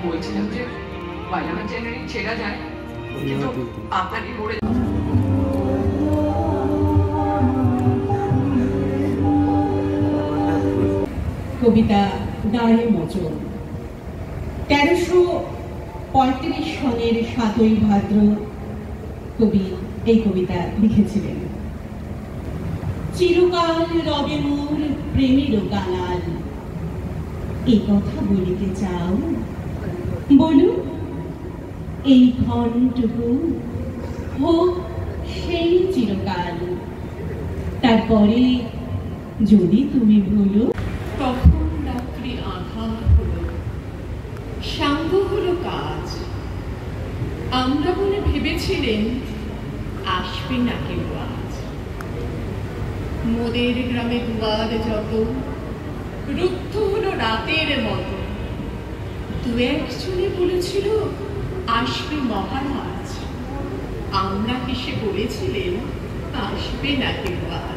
বলছিলাম যে বাজানোর চ্যানেলই ছেড়া যায়, কিন্তু আপনারই পড়ে কবিতা গায়ে মোচন 1335 সনের 7ই ভাদ্র কবি এই কবিতা লিখেছিলেন। চিরকাল রবে মোর প্রেমের কানাল, এই কথা বলিতে চাও? বলু, এই ক্ষণটুকু হোক সেই চিরকাল, তারপরে যদি তুমি ভুলো। তখন রাত্রি আঁধার হলো, সাঙ্গ হলো কাজ। আমরা বলে ভেবেছিলেন আসবে না কেউ আজ। মোদের গ্রামে দুয়ার যত রুদ্ধ হলো রাতের মতো। দু একজনে বলেছিল আসবে মহারাজ, আমরা হেসে বলেছিলেন আসবে না কেউ আজ।